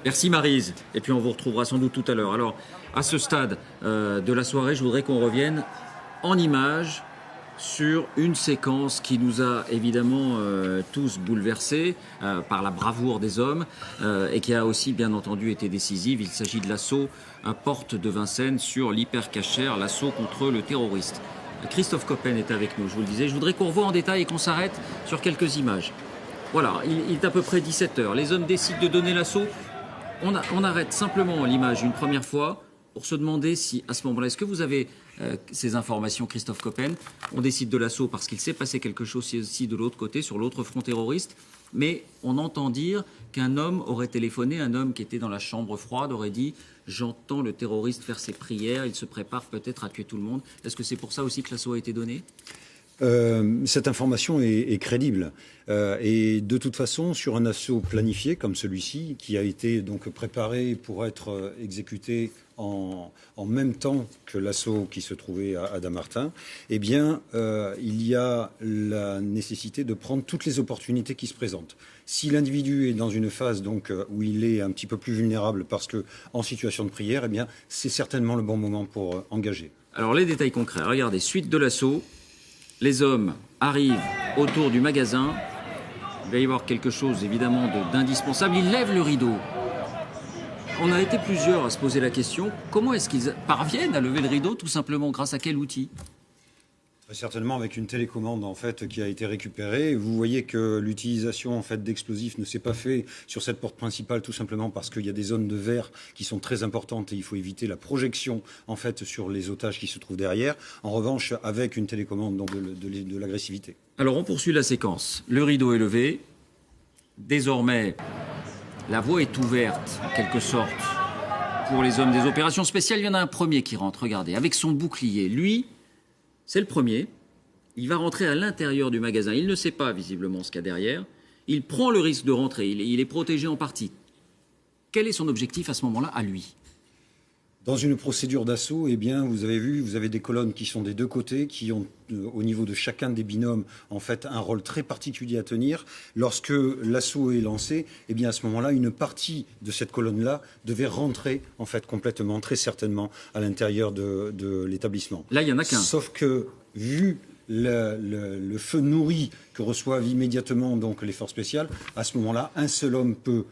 Merci Maryse. Et puis on vous retrouvera sans doute tout à l'heure. Alors, à ce stade de la soirée, je voudrais qu'on revienne en images sur une séquence qui nous a évidemment tous bouleversés par la bravoure des hommes et qui a aussi bien entendu été décisive. Il s'agit de l'assaut à Porte de Vincennes sur l'hypercachère, l'assaut contre le terroriste. Christophe Coppen est avec nous, je vous le disais. Je voudrais qu'on revoie en détail et qu'on s'arrête sur quelques images. Voilà, il est à peu près 17h. Les hommes décident de donner l'assaut. On arrête simplement l'image une première fois pour se demander si, à ce moment-là, est-ce que vous avez ces informations, Christophe Coppen? On décide de l'assaut parce qu'il s'est passé quelque chose ici de l'autre côté, sur l'autre front terroriste, mais on entend dire qu'un homme aurait téléphoné, un homme qui était dans la chambre froide aurait dit « J'entends le terroriste faire ses prières, il se prépare peut-être à tuer tout le monde ». Est-ce que c'est pour ça aussi que l'assaut a été donné ? Cette information est crédible et de toute façon sur un assaut planifié comme celui-ci qui a été donc préparé pour être exécuté en même temps que l'assaut qui se trouvait à Dammartin, eh bien il y a la nécessité de prendre toutes les opportunités qui se présentent. Si l'individu est dans une phase donc où il est un petit peu plus vulnérable parce que en situation de prière, eh bien c'est certainement le bon moment pour engager. Alors les détails concrets, regardez, suite de l'assaut. Les hommes arrivent autour du magasin. Il va y avoir quelque chose, évidemment, d'indispensable. Ils lèvent le rideau. On a été plusieurs à se poser la question, comment est-ce qu'ils parviennent à lever le rideau, tout simplement, grâce à quel outil ? Très certainement avec une télécommande en fait qui a été récupérée. Vous voyez que l'utilisation en fait d'explosifs ne s'est pas fait sur cette porte principale tout simplement parce qu'il y a des zones de verre qui sont très importantes et il faut éviter la projection en fait sur les otages qui se trouvent derrière. En revanche, avec une télécommande donc de l'agressivité. Alors on poursuit la séquence. Le rideau est levé. Désormais, la voie est ouverte en quelque sorte pour les hommes des opérations spéciales. Il y en a un premier qui rentre, regardez, avec son bouclier. Lui, c'est le premier. Il va rentrer à l'intérieur du magasin. Il ne sait pas visiblement ce qu'il y a derrière. Il prend le risque de rentrer. Il est protégé en partie. Quel est son objectif à ce moment-là, à lui ? Dans une procédure d'assaut, eh bien, vous avez vu, vous avez des colonnes qui sont des deux côtés, qui ont, au niveau de chacun des binômes, en fait, un rôle très particulier à tenir. Lorsque l'assaut est lancé, eh bien, à ce moment-là, une partie de cette colonne-là devait rentrer, en fait, complètement, très certainement, à l'intérieur de l'établissement. Là, il y en a qu'un. Sauf que, vu le feu nourri que reçoivent immédiatement donc les forces spéciales, à ce moment-là, un seul homme peut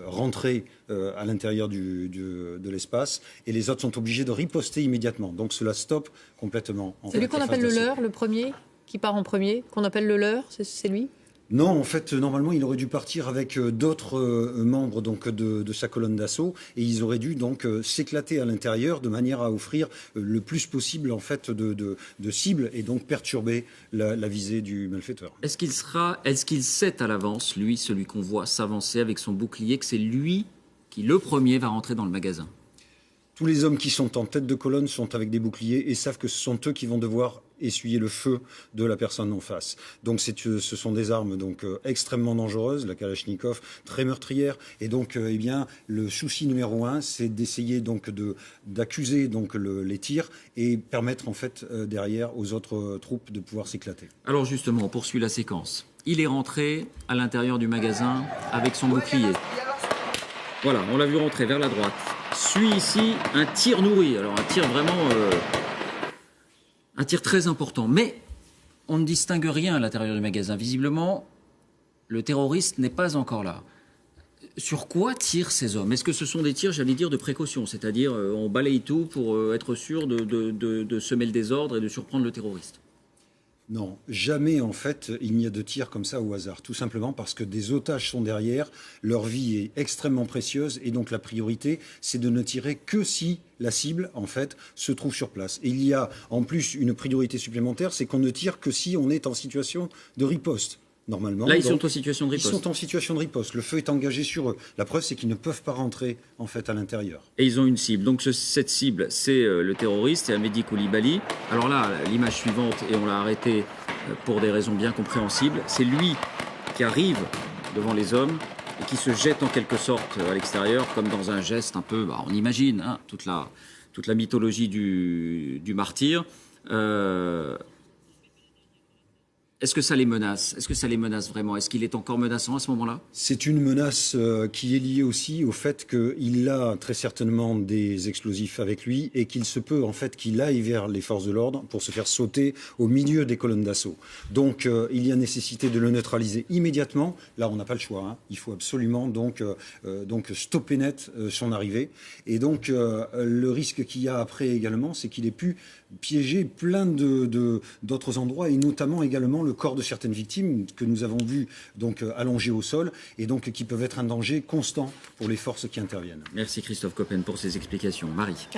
rentrer à l'intérieur de l'espace et les autres sont obligés de riposter immédiatement. Donc cela stoppe complètement. C'est lui qu'on appelle le leurre, le premier, qui part en premier, qu'on appelle le leurre, c'est lui ? Non, en fait, normalement, il aurait dû partir avec d'autres membres donc de sa colonne d'assaut et ils auraient dû donc s'éclater à l'intérieur de manière à offrir le plus possible en fait de cibles et donc perturber la visée du malfaiteur. Est-ce qu'il sait à l'avance, lui, celui qu'on voit s'avancer avec son bouclier, que c'est lui qui, le premier, va rentrer dans le magasin ? Tous les hommes qui sont en tête de colonne sont avec des boucliers et savent que ce sont eux qui vont devoir essuyer le feu de la personne en face. Donc ce sont des armes donc extrêmement dangereuses, la Kalachnikov, très meurtrière. Et donc eh bien le souci numéro 1, c'est d'essayer donc d'accuser donc les tirs et permettre en fait derrière aux autres troupes de pouvoir s'éclater. Alors justement, on poursuit la séquence. Il est rentré à l'intérieur du magasin avec son bouclier. Voilà, on l'a vu rentrer vers la droite. Suit ici un tir nourri. Alors un tir vraiment... un tir très important. Mais on ne distingue rien à l'intérieur du magasin. Visiblement, le terroriste n'est pas encore là. Sur quoi tirent ces hommes ? Est-ce que ce sont des tirs, j'allais dire, de précaution ? C'est-à-dire, on balaye tout pour être sûr de semer le désordre et de surprendre le terroriste ? Non, jamais en fait il n'y a de tir comme ça au hasard, tout simplement parce que des otages sont derrière, leur vie est extrêmement précieuse et donc la priorité c'est de ne tirer que si la cible en fait se trouve sur place. Et il y a en plus une priorité supplémentaire, c'est qu'on ne tire que si on est en situation de riposte. Normalement, là, ils sont en situation de riposte. Ils sont en situation de riposte. Le feu est engagé sur eux. La preuve, c'est qu'ils ne peuvent pas rentrer en fait à l'intérieur. Et ils ont une cible. Donc cette cible, c'est le terroriste, c'est Hamedi Koulibaly. Alors là, l'image suivante, et on l'a arrêté pour des raisons bien compréhensibles, c'est lui qui arrive devant les hommes et qui se jette en quelque sorte à l'extérieur, comme dans un geste un peu, on imagine, hein, toute la mythologie du martyr. Est-ce que ça les menace? Est-ce que ça les menace vraiment? Est-ce qu'il est encore menaçant à ce moment-là? C'est une menace qui est liée aussi au fait qu'il a très certainement des explosifs avec lui et qu'il se peut en fait qu'il aille vers les forces de l'ordre pour se faire sauter au milieu des colonnes d'assaut. Donc il y a nécessité de le neutraliser immédiatement. Là, on n'a pas le choix, hein. Il faut absolument donc stopper net son arrivée. Et donc le risque qu'il y a après également, c'est qu'il ait pu piéger plein d'autres endroits et notamment également le corps de certaines victimes que nous avons vues donc allongées au sol et donc qui peuvent être un danger constant pour les forces qui interviennent. Merci Christophe Coppen pour ces explications. Marie.